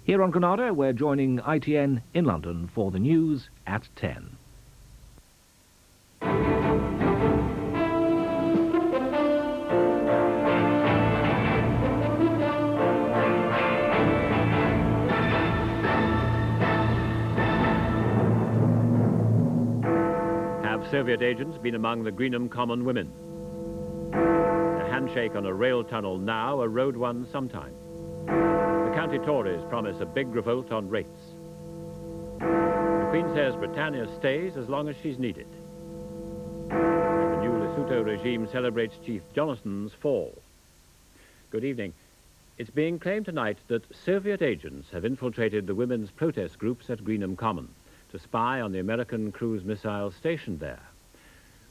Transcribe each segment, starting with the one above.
Here on Granada, we're joining ITN in London for the news at 10. Have Soviet agents been among the Greenham Common women? A handshake on a rail tunnel now, a road one sometime. The county Tories promise a big revolt on rates. The Queen says Britannia stays as long as she's needed. And the new Lesotho regime celebrates Chief Jonathan's fall. Good evening. It's being claimed tonight that Soviet agents have infiltrated the women's protest groups at Greenham Common to spy on the American cruise missiles stationed there.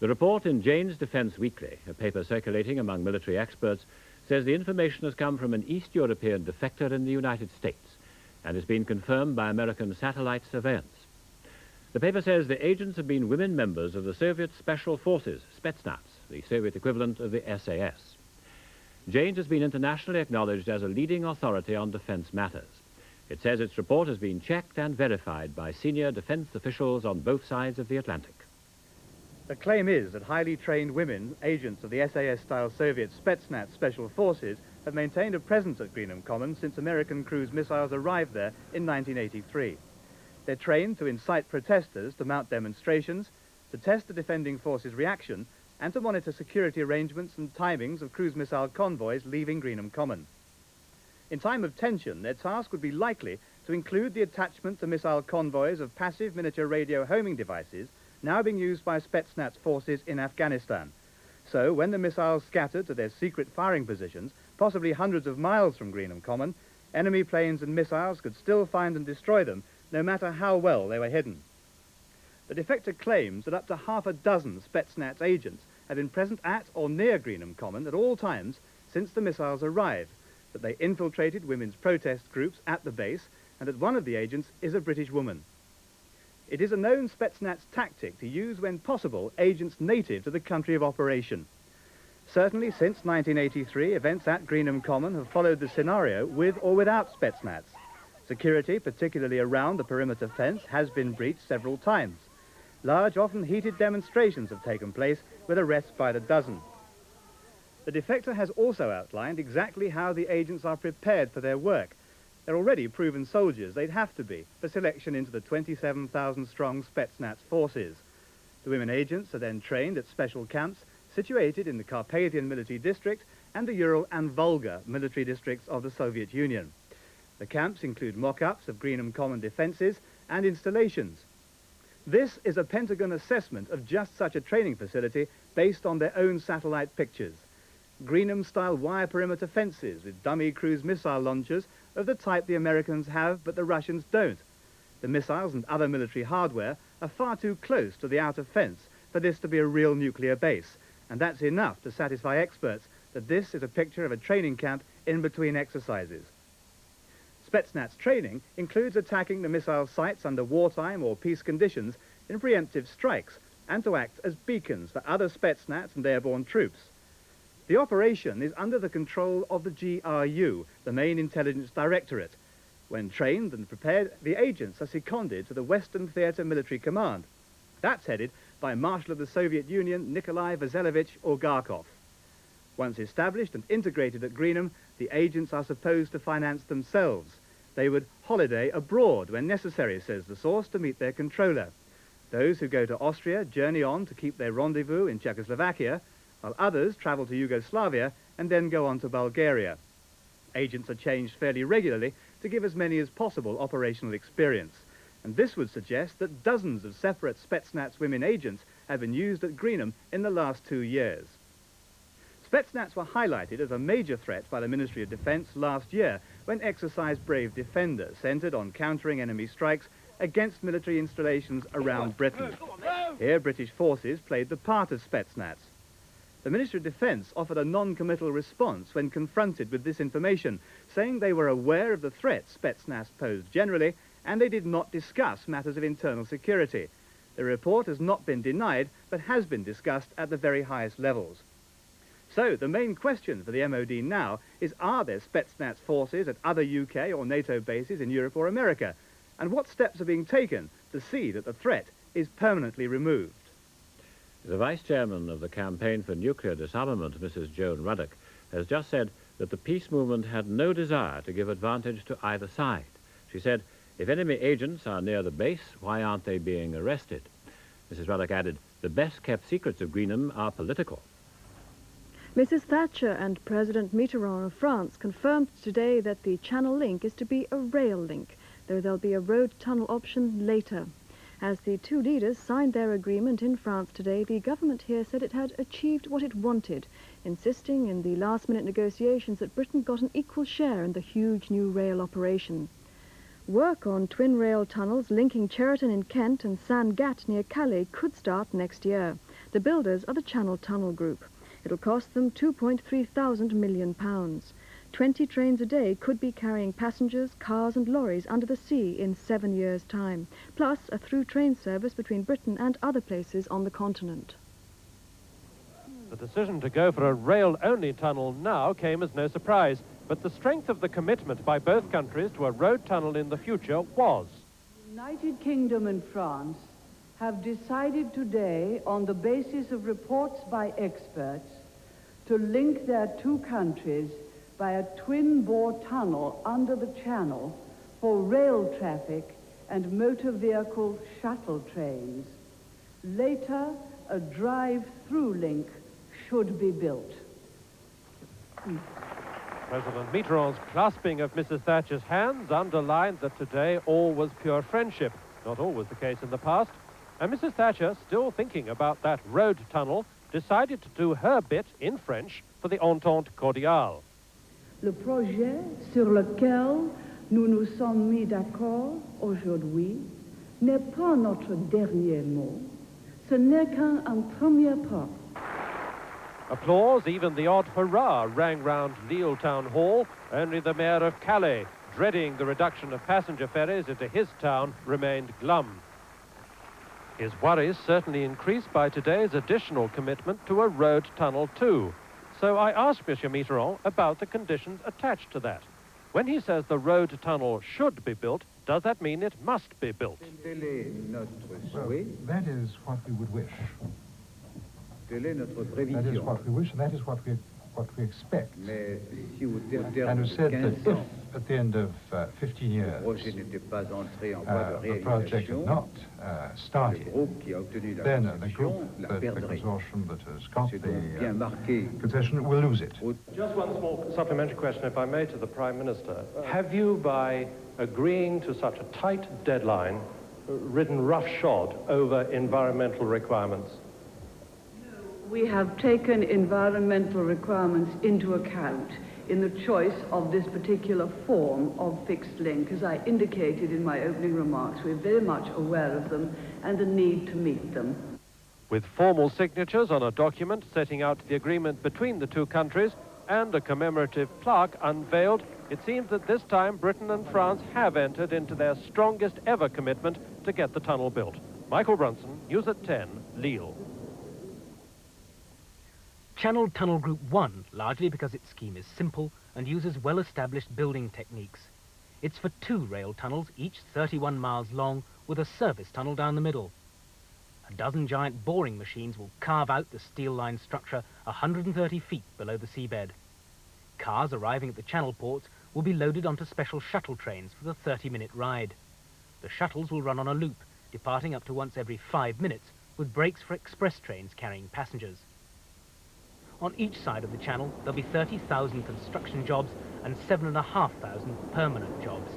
The report in Jane's Defence Weekly, a paper circulating among military experts, says the information has come from an East European defector in the United States and has been confirmed by American satellite surveillance. The paper says the agents have been women members of the Soviet Special Forces, Spetsnaz, the Soviet equivalent of the SAS. Jane's has been internationally acknowledged as a leading authority on defence matters. It says its report has been checked and verified by senior defence officials on both sides of the Atlantic. The claim is that highly trained women, agents of the SAS-style Soviet Spetsnaz Special Forces, have maintained a presence at Greenham Common since American cruise missiles arrived there in 1983. They're trained to incite protesters to mount demonstrations, to test the defending forces' reaction, and to monitor security arrangements and timings of cruise missile convoys leaving Greenham Common. In time of tension, their task would be likely to include the attachment to missile convoys of passive miniature radio homing devices now being used by Spetsnaz forces in Afghanistan. So, when the missiles scattered to their secret firing positions, possibly hundreds of miles from Greenham Common, enemy planes and missiles could still find and destroy them, no matter how well they were hidden. The defector claims that up to half a dozen Spetsnaz agents have been present at or near Greenham Common at all times since the missiles arrived, that they infiltrated women's protest groups at the base, and that one of the agents is a British woman. It is a known Spetsnaz tactic to use, when possible, agents native to the country of operation. Certainly since 1983, events at Greenham Common have followed the scenario with or without Spetsnaz. Security, particularly around the perimeter fence, has been breached several times. Large, often heated demonstrations have taken place, with arrests by the dozen. The defector has also outlined exactly how the agents are prepared for their work. They're already proven soldiers, they'd have to be, for selection into the 27,000-strong Spetsnaz forces. The women agents are then trained at special camps situated in the Carpathian military district and the Ural and Volga military districts of the Soviet Union. The camps include mock-ups of Greenham Common defences and installations. This is a Pentagon assessment of just such a training facility based on their own satellite pictures. Greenham-style wire perimeter fences with dummy cruise missile launchers of the type the Americans have but the Russians don't. The missiles and other military hardware are far too close to the outer fence for this to be a real nuclear base, and that's enough to satisfy experts that this is a picture of a training camp in between exercises. Spetsnaz training includes attacking the missile sites under wartime or peace conditions in preemptive strikes and to act as beacons for other Spetsnaz and airborne troops. The operation is under the control of the GRU, the main intelligence directorate. When trained and prepared, the agents are seconded to the Western Theater Military Command. That's headed by Marshal of the Soviet Union Nikolai Vasilyevich Orgarkov. Once established and integrated at Greenham, the agents are supposed to finance themselves. They would holiday abroad when necessary, says the source, to meet their controller. Those who go to Austria journey on to keep their rendezvous in Czechoslovakia, while others travel to Yugoslavia and then go on to Bulgaria. Agents are changed fairly regularly to give as many as possible operational experience, and this would suggest that dozens of separate Spetsnaz women agents have been used at Greenham in the last 2 years. Spetsnaz were highlighted as a major threat by the Ministry of Defence last year when Exercise Brave Defender centred on countering enemy strikes against military installations around Britain. Here, British forces played the part of Spetsnaz. The Ministry of Defence offered a non-committal response when confronted with this information, saying they were aware of the threats Spetsnaz posed generally, and they did not discuss matters of internal security. The report has not been denied, but has been discussed at the very highest levels. So the main question for the MOD now is, are there Spetsnaz forces at other UK or NATO bases in Europe or America? And what steps are being taken to see that the threat is permanently removed? The Vice Chairman of the Campaign for Nuclear Disarmament, Mrs. Joan Ruddock, has just said that the peace movement had no desire to give advantage to either side. She said, if enemy agents are near the base, why aren't they being arrested? Mrs. Ruddock added, the best-kept secrets of Greenham are political. Mrs. Thatcher and President Mitterrand of France confirmed today that the Channel link is to be a rail link, though there'll be a road tunnel option later. As the two leaders signed their agreement in France today, the government here said it had achieved what it wanted, insisting in the last-minute negotiations that Britain got an equal share in the huge new rail operation. Work on twin rail tunnels linking Cheriton in Kent and Saint-Gat near Calais could start next year. The builders are the Channel Tunnel Group. It'll cost them £2.3 million. 20 trains a day could be carrying passengers, cars and lorries under the sea in 7 years' time, plus a through train service between Britain and other places on the continent. The decision to go for a rail-only tunnel now came as no surprise, but the strength of the commitment by both countries to a road tunnel in the future was. The United Kingdom and France have decided today, on the basis of reports by experts, to link their two countries by a twin-bore tunnel under the Channel for rail traffic and motor vehicle shuttle trains. Later, a drive-through link should be built. President Mitterrand's clasping of Mrs. Thatcher's hands underlined that today all was pure friendship, not always the case in the past. And Mrs. Thatcher, still thinking about that road tunnel, decided to do her bit in French for the Entente Cordiale. Le projet sur lequel nous nous sommes mis d'accord aujourd'hui n'est pas notre dernier mot. Ce n'est qu'un premier pas. Applause, even the odd hurrah, rang round Lille Town Hall. Only the mayor of Calais, dreading the reduction of passenger ferries into his town, remained glum. His worries certainly increased by today's additional commitment to a road tunnel too. So I asked Monsieur Mitterrand about the conditions attached to that. When he says the road tunnel should be built, does that mean it must be built? Well, that is what we would wish. That is what we wish, and that is what we expect. And we said that if, at the end of 15 years, the project had not started, then the group, the consortium that has got the concession, will lose it. Just one small supplementary question, if I may, to the Prime Minister. Have you, by agreeing to such a tight deadline, ridden roughshod over environmental requirements? We have taken environmental requirements into account in the choice of this particular form of fixed link. As I indicated in my opening remarks, we're very much aware of them and the need to meet them. With formal signatures on a document setting out the agreement between the two countries and a commemorative plaque unveiled, it seems that this time Britain and France have entered into their strongest ever commitment to get the tunnel built. Michael Brunson, News at 10, Lille. Channel Tunnel Group 1, largely because its scheme is simple and uses well-established building techniques. It's for 2 rail tunnels, each 31 miles long, with a service tunnel down the middle. A dozen giant boring machines will carve out the steel-lined structure 130 feet below the seabed. Cars arriving at the channel ports will be loaded onto special shuttle trains for the 30-minute ride. The shuttles will run on a loop, departing up to once every 5 minutes, with breaks for express trains carrying passengers. On each side of the channel, there'll be 30,000 construction jobs and 7,500 permanent jobs.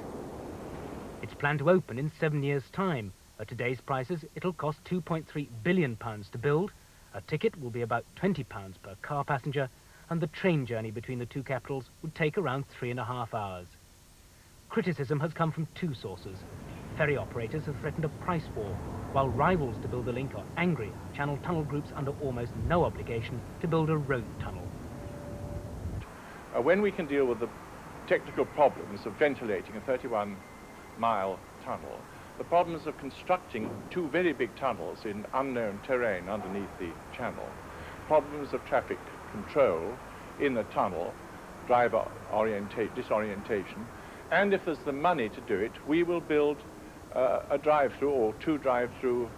It's planned to open in 7 years' time. At today's prices, it'll cost £2.3 billion to build. A ticket will be about £20 per car passenger, and the train journey between the two capitals would take around 3.5 hours. Criticism has come from 2 sources. Ferry operators have threatened a price war, while rivals to build the link are angry at Channel Tunnel Groups under almost no obligation to build a road tunnel. When we can deal with the technical problems of ventilating a 31-mile tunnel, the problems of constructing 2 very big tunnels in unknown terrain underneath the channel, problems of traffic control in the tunnel, driver disorientation, and if there's the money to do it, we will build a drive-through or two drive-through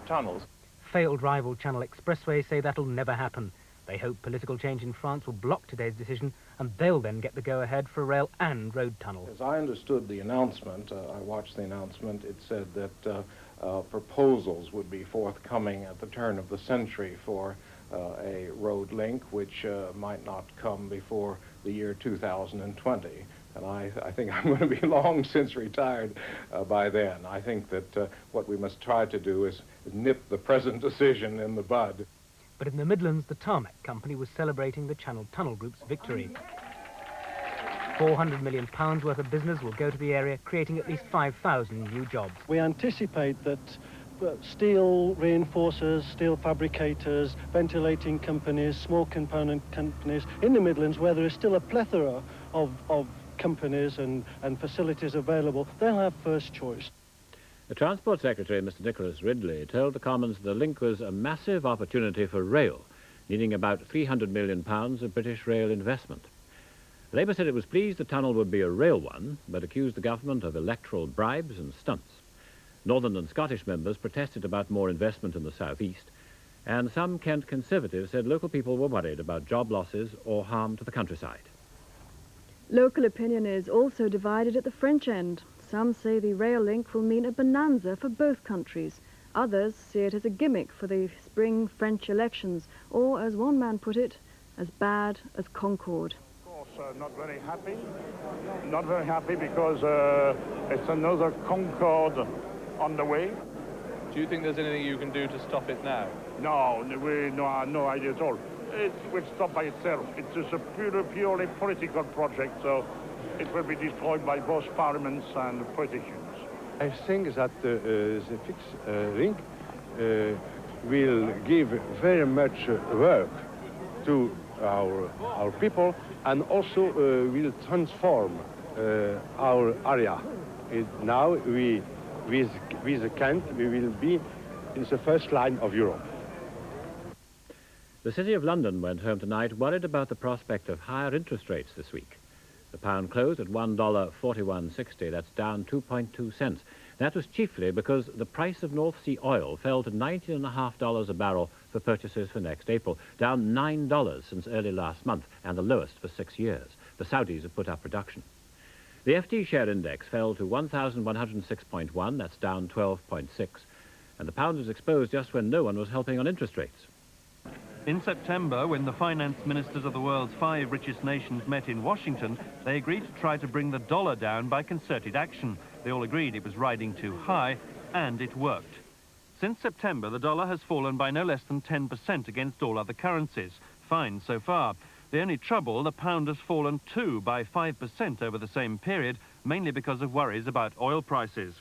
tunnels. Failed rival Channel Expressway say that'll never happen. They hope political change in France will block today's decision, and they'll then get the go-ahead for a rail and road tunnel. As I understood the announcement, I watched the announcement, it said that proposals would be forthcoming at the turn of the century for a road link, which might not come before the year 2020. And I think I'm going to be long since retired by then. I think that what we must try to do is nip the present decision in the bud. But in the Midlands, the Tarmac company was celebrating the Channel Tunnel Group's victory. £400 million worth of business will go to the area, creating at least 5,000 new jobs. We anticipate that steel reinforcers, steel fabricators, ventilating companies, small component companies in the Midlands, where there is still a plethora of companies and facilities available, they'll have first choice. The Transport Secretary, Mr. Nicholas Ridley, told the Commons the link was a massive opportunity for rail, needing about £300 million of British rail investment. Labour said it was pleased the tunnel would be a rail one, but accused the government of electoral bribes and stunts. Northern and Scottish members protested about more investment in the south east, and some Kent Conservatives said local people were worried about job losses or harm to the countryside. Local opinion is also divided at the French end. Some say the rail link will mean a bonanza for both countries. Others see it as a gimmick for the spring French elections, or, as one man put it, as bad as Concorde. Of course, not very happy. Not very happy because it's another Concorde on the way. Do you think there's anything you can do to stop it now? No, no idea at all. It will stop by itself. It's just a purely political project, so it will be destroyed by both parliaments and politicians. I think that the fixed link will give very much work to our people, and also will transform our area. Now with Kent, we will be in the first line of Europe. The City of London went home tonight worried about the prospect of higher interest rates this week. The pound closed at $1.4160, that's down 2.2 cents. That was chiefly because the price of North Sea oil fell to $19.50 a barrel for purchases for next April, down $9 since early last month, and the lowest for 6 years. The Saudis have put up production. The FT share index fell to 1,106.1, that's down 12.6, and the pound was exposed just when no one was helping on interest rates. In September, when the finance ministers of the world's 5 richest nations met in Washington, they agreed to try to bring the dollar down by concerted action. They all agreed it was riding too high, and it worked. Since September, the dollar has fallen by no less than 10% against all other currencies. Fine so far. The only trouble, the pound has fallen too by 5% over the same period, mainly because of worries about oil prices.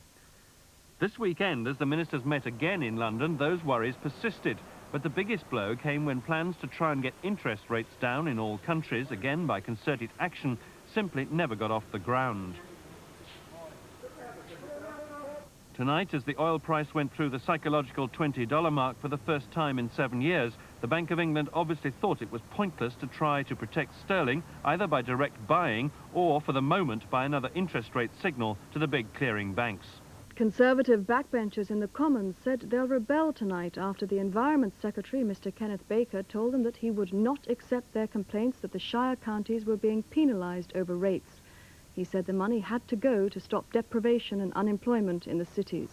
This weekend, as the ministers met again in London, those worries persisted. But the biggest blow came when plans to try and get interest rates down in all countries, again by concerted action, simply never got off the ground. Tonight, as the oil price went through the psychological $20 mark for the first time in 7 years, the Bank of England obviously thought it was pointless to try to protect sterling, either by direct buying or, for the moment, by another interest rate signal to the big clearing banks. Conservative backbenchers in the Commons said they'll rebel tonight after the Environment Secretary, Mr. Kenneth Baker, told them that he would not accept their complaints that the Shire counties were being penalised over rates. He said the money had to go to stop deprivation and unemployment in the cities.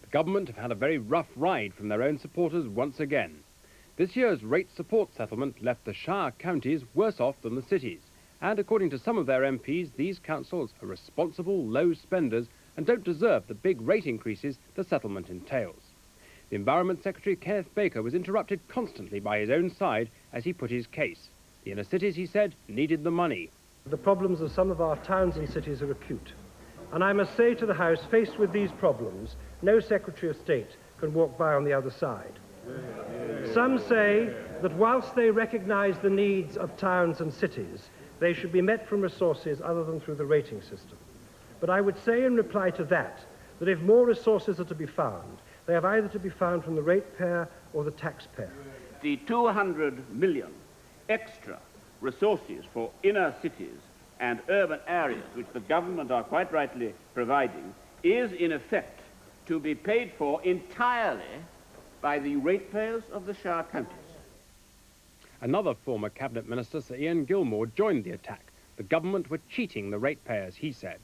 The government have had a very rough ride from their own supporters once again. This year's rate support settlement left the Shire counties worse off than the cities, and according to some of their MPs, these councils are responsible low spenders and don't deserve the big rate increases the settlement entails. The Environment Secretary, Kenneth Baker, was interrupted constantly by his own side as he put his case. The inner cities, he said, needed the money. The problems of some of our towns and cities are acute. And I must say to the House, faced with these problems, no Secretary of State can walk by on the other side. Some say that whilst they recognise the needs of towns and cities, they should be met from resources other than through the rating system. But I would say in reply to that if more resources are to be found, they have either to be found from the ratepayer or the taxpayer. the 200 million extra resources for inner cities and urban areas, which the government are quite rightly providing, is in effect to be paid for entirely by the ratepayers of the Shire counties. Another former cabinet minister, Sir Ian Gilmore, joined the attack. The government were cheating the ratepayers, he said.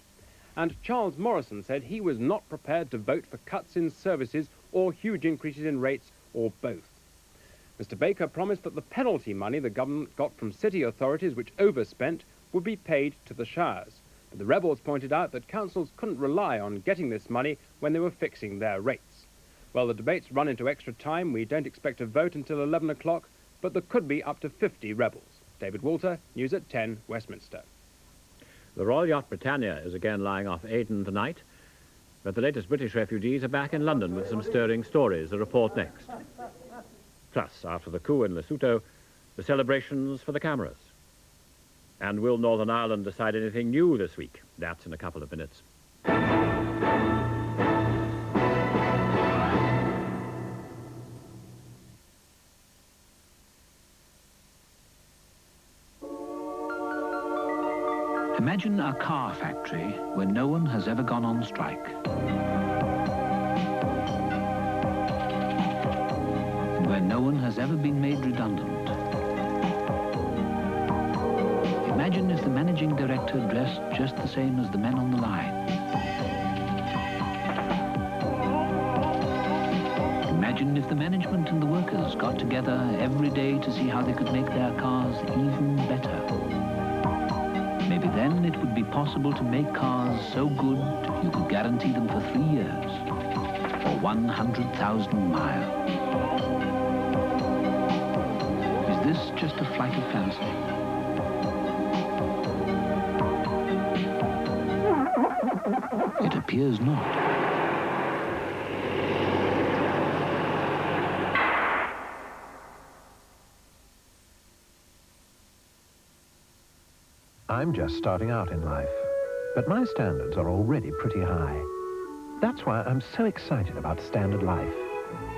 And Charles Morrison said he was not prepared to vote for cuts in services or huge increases in rates, or both. Mr. Baker promised that the penalty money the government got from city authorities which overspent would be paid to the shires. But the rebels pointed out that councils couldn't rely on getting this money when they were fixing their rates. Well, the debates run into extra time. We don't expect a vote until 11 o'clock, but there could be up to 50 rebels. David Walter, News at 10, Westminster. The Royal Yacht Britannia is again lying off Aden tonight, but the latest British refugees are back in London with some stirring stories. The report next. Plus, after the coup in Lesotho, the celebrations for the cameras. And will Northern Ireland decide anything new this week? That's in a couple of minutes. Imagine a car factory where no one has ever gone on strike. Where no one has ever been made redundant. Imagine if the managing director dressed just the same as the men on the line. Imagine if the management and the workers got together every day to see how they could make their cars even better. Maybe then it would be possible to make cars so good you could guarantee them for 3 years or 100,000 miles. Is this just a flight of fancy? It appears not. I'm just starting out in life, but my standards are already pretty high. That's why I'm so excited about Standard Life.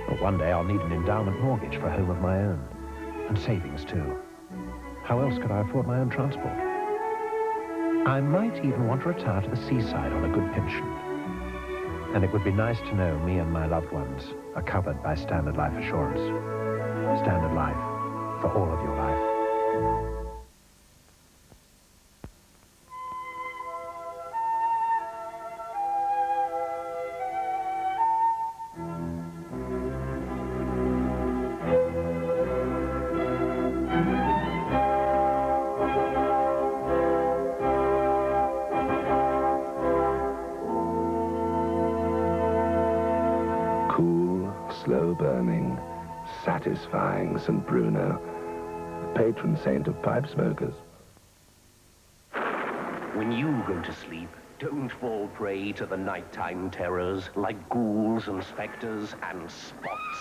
But one day I'll need an endowment mortgage for a home of my own, and savings too. How else could I afford my own transport? I might even want to retire to the seaside on a good pension. And it would be nice to know me and my loved ones are covered by Standard Life Assurance. Standard Life, for all of your life. Slow-burning, satisfying St. Bruno, the patron saint of pipe smokers. When you go to sleep, don't fall prey to the nighttime terrors like ghouls and spectres and Spots.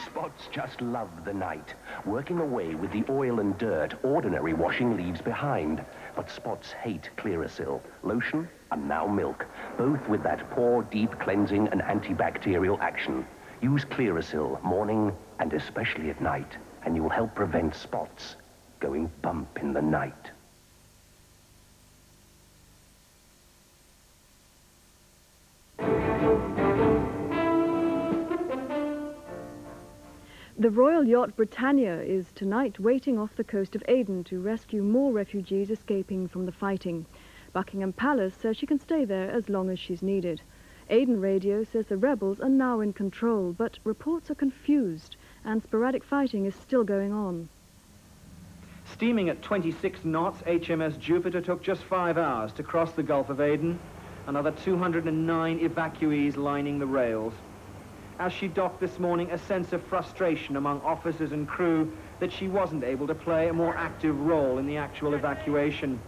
Spots just love the night, working away with the oil and dirt ordinary washing leaves behind. But Spots hate Clearasil, lotion and now milk, both with that pore deep cleansing and antibacterial action. Use Clearasil morning and especially at night, and you will help prevent spots going bump in the night. The Royal Yacht Britannia is tonight waiting off the coast of Aden to rescue more refugees escaping from the fighting. Buckingham Palace says she can stay there as long as she's needed. Aden Radio says the rebels are now in control, but reports are confused and sporadic fighting is still going on. Steaming at 26 knots, HMS Jupiter took just 5 hours to cross the Gulf of Aden. Another 209 evacuees lining the rails. As she docked this morning, a sense of frustration among officers and crew that she wasn't able to play a more active role in the actual evacuation.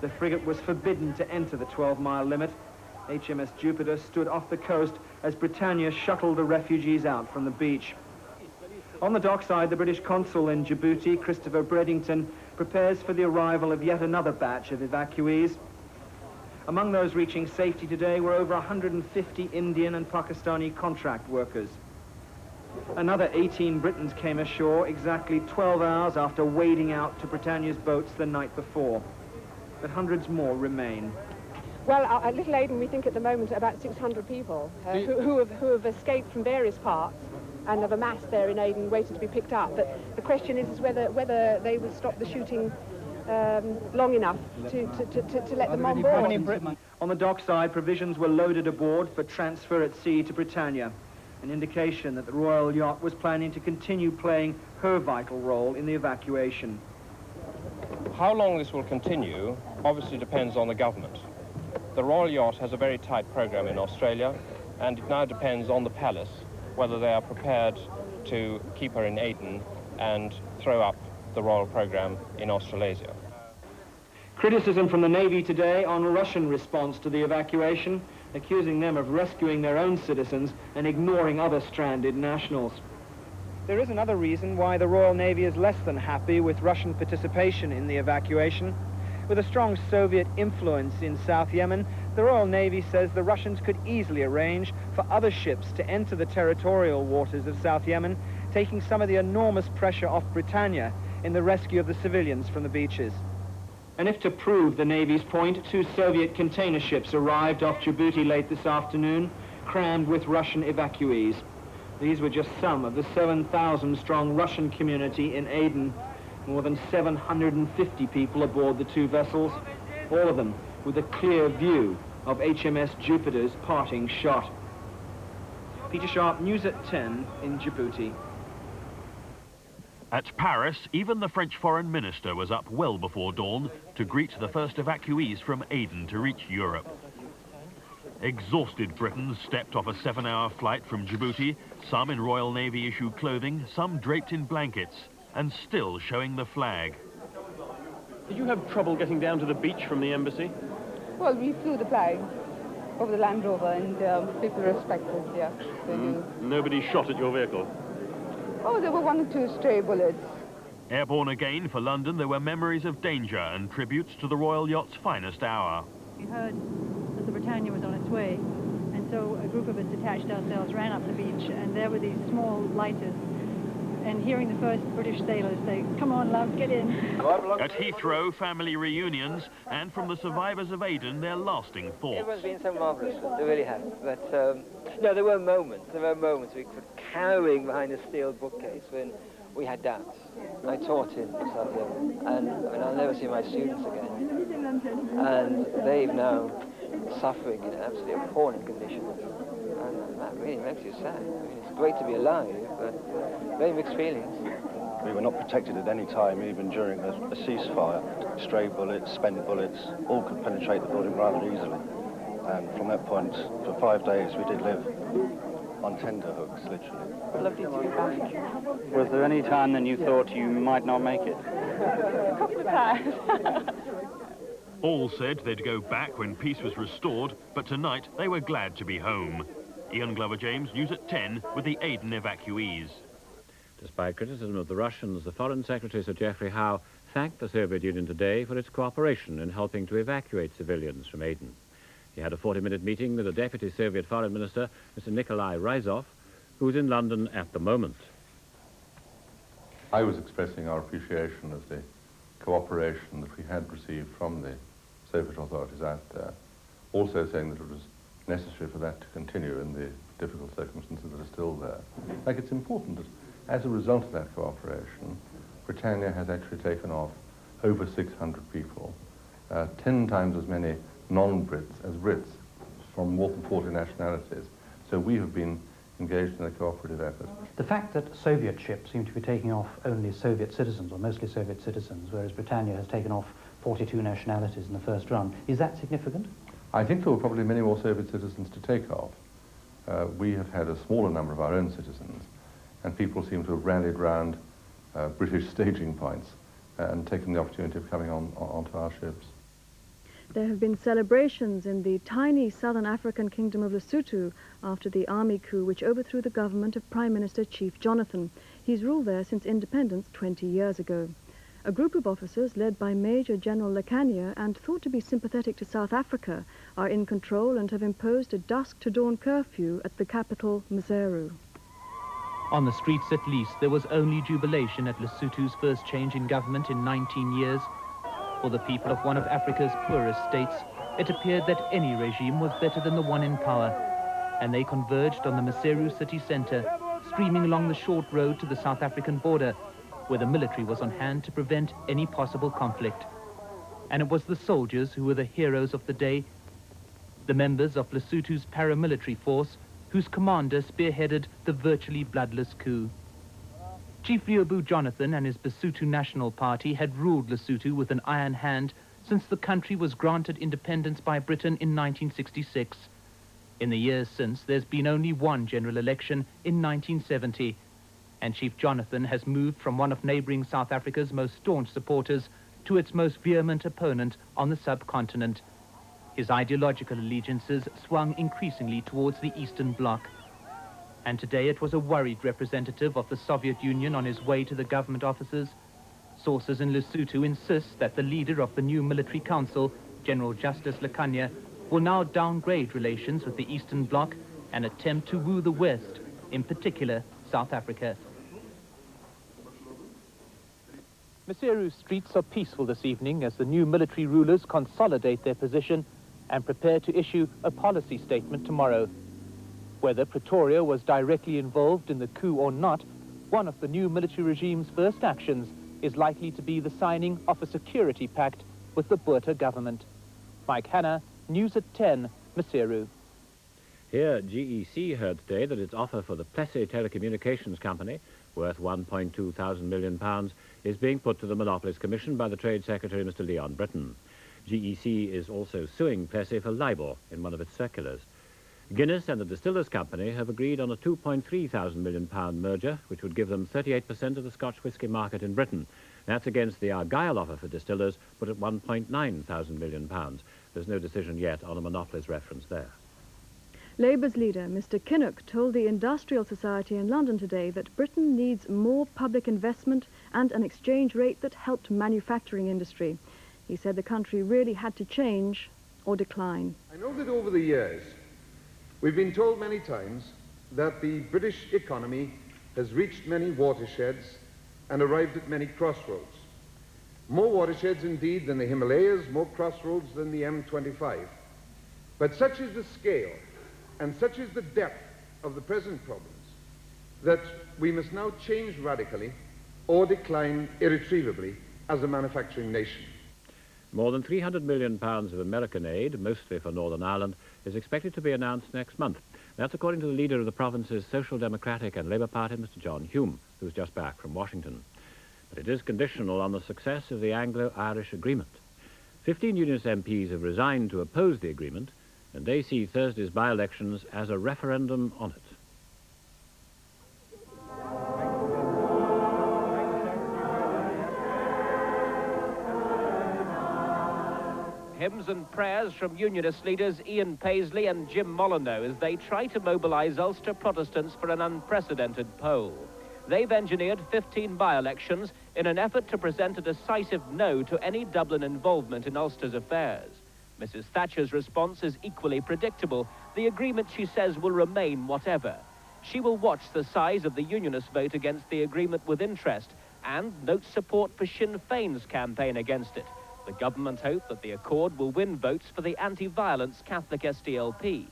The frigate was forbidden to enter the 12-mile limit. HMS Jupiter stood off the coast as Britannia shuttled the refugees out from the beach. On the dockside, the British consul in Djibouti, Christopher Bredington, prepares for the arrival of yet another batch of evacuees. Among those reaching safety today were over 150 Indian and Pakistani contract workers. Another 18 Britons came ashore exactly 12 hours after wading out to Britannia's boats the night before. But hundreds more remain. Well, at Little Aden, we think at the moment about 600 people who have escaped from various parts and have amassed there in Aden, waiting to be picked up. But the question is whether they will stop the shooting long enough to let them on board. On the dockside, provisions were loaded aboard for transfer at sea to Britannia, an indication that the royal yacht was planning to continue playing her vital role in the evacuation. How long this will continue obviously depends on the government. The royal yacht has a very tight program in Australia, and it now depends on the palace whether they are prepared to keep her in Aden and throw up the royal program in Australasia. Criticism from the Navy today on Russian response to the evacuation, accusing them of rescuing their own citizens and ignoring other stranded nationals. There is another reason why the Royal Navy is less than happy with Russian participation in the evacuation. With a strong Soviet influence in South Yemen, the Royal Navy says the Russians could easily arrange for other ships to enter the territorial waters of South Yemen, taking some of the enormous pressure off Britannia in the rescue of the civilians from the beaches. And if to prove the Navy's point, 2 Soviet container ships arrived off Djibouti late this afternoon, crammed with Russian evacuees. These were just some of the 7,000-strong Russian community in Aden. More than 750 people aboard the 2 vessels, all of them with a clear view of HMS Jupiter's parting shot. Peter Sharp, News at 10 in Djibouti. At Paris, even the French foreign minister was up well before dawn to greet the first evacuees from Aden to reach Europe. Exhausted Britons stepped off a 7-hour flight from Djibouti, some in Royal Navy-issued clothing, some draped in blankets, and still showing the flag. Did you have trouble getting down to the beach from the embassy? Well, we flew the flag over the Land Rover, and people respected, yeah. Nobody shot at your vehicle? Oh, there were 1 or 2 stray bullets. Airborne again for London, there were memories of danger and tributes to the royal yacht's finest hour. We heard that the Britannia was on its way, and so a group of us detached ourselves, ran up the beach, and there were these small lighters. And hearing the first British sailors say, "Come on, love, get in." At Heathrow, family reunions, and from the survivors of Aden, their lasting thoughts. Everyone's been so marvellous, they really have. But, no, there were moments we were cowering behind a steel bookcase when we had doubts. I taught in South Yemen, and I'll never see my students again. And they've now suffering in absolutely appalling conditions. And that really makes you sad. I mean, it's great to be alive, but very mixed feelings. We were not protected at any time, even during a ceasefire. Stray bullets, spent bullets, all could penetrate the building rather easily. And from that point, for 5 days, we did live on tender hooks, literally. Lovely to be back. Was there any time then you thought you might not make it? A couple of times. All said they'd go back when peace was restored, but tonight they were glad to be home. Ian Glover-James, News at 10, with the Aden evacuees. Despite criticism of the Russians, the Foreign Secretary, Sir Geoffrey Howe, thanked the Soviet Union today for its cooperation in helping to evacuate civilians from Aden. He had a 40-minute meeting with the Deputy Soviet Foreign Minister, Mr. Nikolai Ryzov, who's in London at the moment. I was expressing our appreciation of the cooperation that we had received from the Soviet authorities out there, also saying that it was necessary for that to continue in the difficult circumstances that are still there. I think it's important that as a result of that cooperation, Britannia has actually taken off over 600 people, 10 times as many non-Brits as Brits from more than 40 nationalities. So we have been engaged in a cooperative effort. The fact that Soviet ships seem to be taking off only Soviet citizens, or mostly Soviet citizens, whereas Britannia has taken off 42 nationalities in the first run, is that significant? I think there were probably many more Soviet citizens to take off. We have had a smaller number of our own citizens, and people seem to have rallied round British staging points and taken the opportunity of coming onto our ships. There have been celebrations in the tiny southern African kingdom of Lesotho after the army coup which overthrew the government of Prime Minister Chief Jonathan. He's ruled there since independence 20 years ago. A group of officers led by Major General Lekanya and thought to be sympathetic to South Africa are in control and have imposed a dusk to dawn curfew at the capital, Maseru. On the streets at least, there was only jubilation at Lesotho's first change in government in 19 years. For the people of one of Africa's poorest states, it appeared that any regime was better than the one in power, and they converged on the Maseru city centre, streaming along the short road to the South African border, where the military was on hand to prevent any possible conflict. And it was the soldiers who were the heroes of the day, the members of Lesotho's paramilitary force, whose commander spearheaded the virtually bloodless coup. Chief Leobu Jonathan and his Basotho National Party had ruled Lesotho with an iron hand since the country was granted independence by Britain in 1966. In the years since, there's been only one general election in 1970, and Chief Jonathan has moved from one of neighbouring South Africa's most staunch supporters to its most vehement opponent on the subcontinent. His ideological allegiances swung increasingly towards the Eastern Bloc. And today it was a worried representative of the Soviet Union on his way to the government offices. Sources in Lesotho insist that the leader of the new military council, General Justice Lekanya, will now downgrade relations with the Eastern Bloc and attempt to woo the West, in particular South Africa. Maseru's streets are peaceful this evening as the new military rulers consolidate their position and prepare to issue a policy statement tomorrow. Whether Pretoria was directly involved in the coup or not, one of the new military regime's first actions is likely to be the signing of a security pact with the Botha government. Mike Hanna, News at 10, Maseru. Here, GEC heard today that its offer for the Plessy Telecommunications Company, worth £1.2 million, is being put to the Monopolies Commission by the Trade Secretary, Mr. Leon Britton. GEC is also suing Plessy for libel in one of its circulars. Guinness and the Distillers Company have agreed on a £2.3 million merger, which would give them 38% of the Scotch whisky market in Britain. That's against the Argyll offer for distillers, put at £1.9 million. There's no decision yet on a monopolies reference there. Labour's leader, Mr. Kinnock, told the Industrial Society in London today that Britain needs more public investment and an exchange rate that helped manufacturing industry. He said the country really had to change or decline. I know that over the years, we've been told many times that the British economy has reached many watersheds and arrived at many crossroads. More watersheds indeed than the Himalayas, more crossroads than the M25. But such is the scale and such is the depth of the present problems that we must now change radically or decline irretrievably as a manufacturing nation. More than £300 million of American aid, mostly for Northern Ireland, is expected to be announced next month. That's according to the leader of the province's Social Democratic and Labour Party, Mr. John Hume, who's just back from Washington. But it is conditional on the success of the Anglo-Irish agreement. 15 Unionist MPs have resigned to oppose the agreement, and they see Thursday's by-elections as a referendum on it. Hymns and prayers from Unionist leaders Ian Paisley and Jim Molyneux as they try to mobilise Ulster Protestants for an unprecedented poll. They've engineered 15 by-elections in an effort to present a decisive no to any Dublin involvement in Ulster's affairs. Mrs. Thatcher's response is equally predictable. The agreement, she says, will remain whatever. She will watch the size of the Unionist vote against the agreement with interest and note support for Sinn Féin's campaign against it. The government hope that the accord will win votes for the anti-violence Catholic SDLP.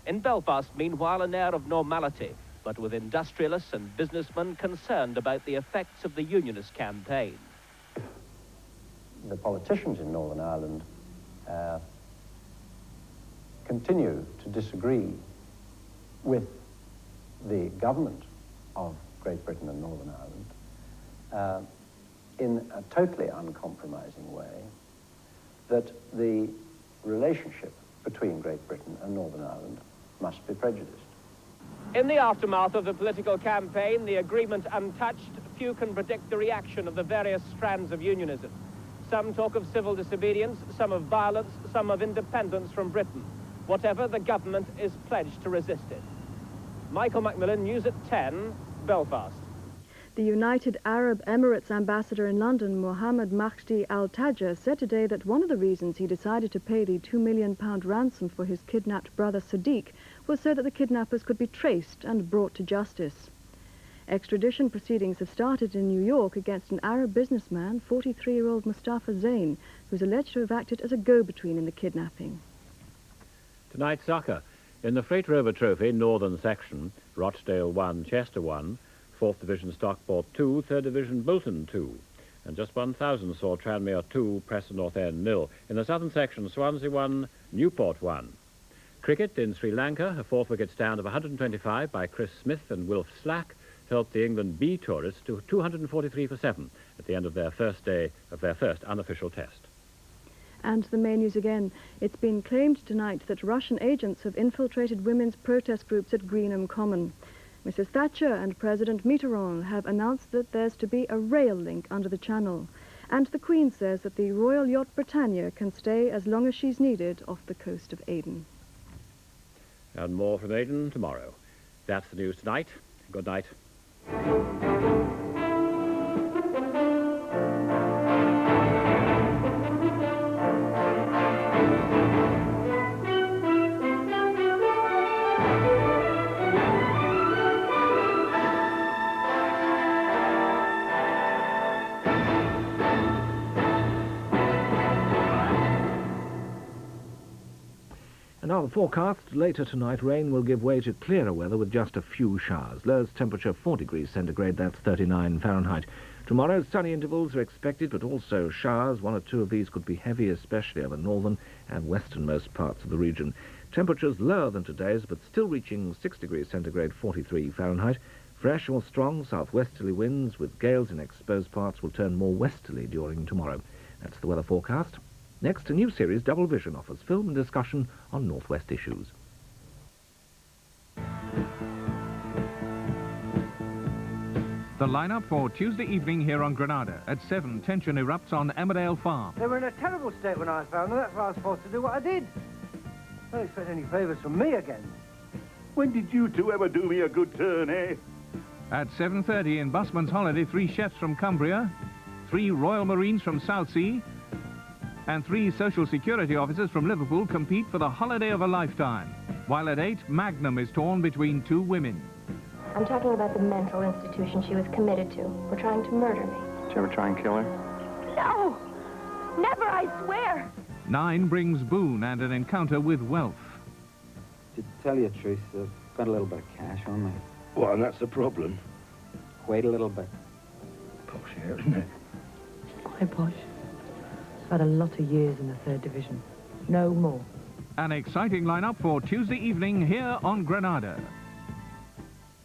In Belfast, meanwhile, an air of normality, but with industrialists and businessmen concerned about the effects of the Unionist campaign. The politicians in Northern Ireland continue to disagree with the government of Great Britain and Northern Ireland in a totally uncompromising way, that the relationship between Great Britain and Northern Ireland must be prejudiced. In the aftermath of the political campaign, the agreement untouched, few can predict the reaction of the various strands of unionism. Some talk of civil disobedience, some of violence, some of independence from Britain. Whatever, the government is pledged to resist it. Michael Macmillan, News at 10, Belfast. The United Arab Emirates ambassador in London, Mohammed Mahdi Al-Tajah, said today that one of the reasons he decided to pay the £2 million ransom for his kidnapped brother Sadiq was so that the kidnappers could be traced and brought to justice. Extradition proceedings have started in New York against an Arab businessman, 43-year-old Mustafa Zain, who's alleged to have acted as a go-between in the kidnapping. Tonight, soccer. In the Freight Rover Trophy, Northern Section, Rochdale 1, Chester 1, 4th Division Stockport 2, 3rd Division Bolton 2. And just 1,000 saw Tranmere 2, Preston North End 0. In the Southern Section, Swansea 1, Newport 1. Cricket in Sri Lanka, a 4th wicket stand of 125 by Chris Smith and Wilf Slack helped the England B tourists to 243 for 7 at the end of their first day of their first unofficial test. And the main news again. It's been claimed tonight that Russian agents have infiltrated women's protest groups at Greenham Common. Mrs. Thatcher and President Mitterrand have announced that there's to be a rail link under the channel. And the Queen says that the Royal Yacht Britannia can stay as long as she's needed off the coast of Aden. And more from Aden tomorrow. That's the news tonight. Good night. Now, the forecast, later tonight, rain will give way to clearer weather with just a few showers. Lowest temperature 4 degrees centigrade, that's 39 Fahrenheit. Tomorrow, sunny intervals are expected, but also showers. 1 or 2 of these could be heavy, especially over northern and westernmost parts of the region. Temperatures lower than today's, but still reaching 6 degrees centigrade, 43 Fahrenheit. Fresh or strong southwesterly winds with gales in exposed parts will turn more westerly during tomorrow. That's the weather forecast. Next, a new series, Double Vision, offers film and discussion on Northwest issues. The lineup for Tuesday evening here on Granada. At 7, tension erupts on Emmerdale Farm. They were in a terrible state when I found them. That's why I was forced to do what I did. Don't expect any favours from me again. When did you two ever do me a good turn, eh? At 7:30 in Busman's Holiday, 3 chefs from Cumbria, 3 Royal Marines from Southsea, and 3 social security officers from Liverpool compete for the holiday of a lifetime. While at 8, Magnum is torn between 2 women. I'm talking about the mental institution she was committed to for trying to murder me. Did you ever try and kill her? No! Never, I swear! 9 brings boon and an encounter with wealth. To tell you the truth, I've got a little bit of cash on me. Well, and that's the problem. Wait a little bit. Posh here, isn't it? Quite posh. I've had a lot of years in the 3rd Division. No more. An exciting lineup for Tuesday evening here on Granada.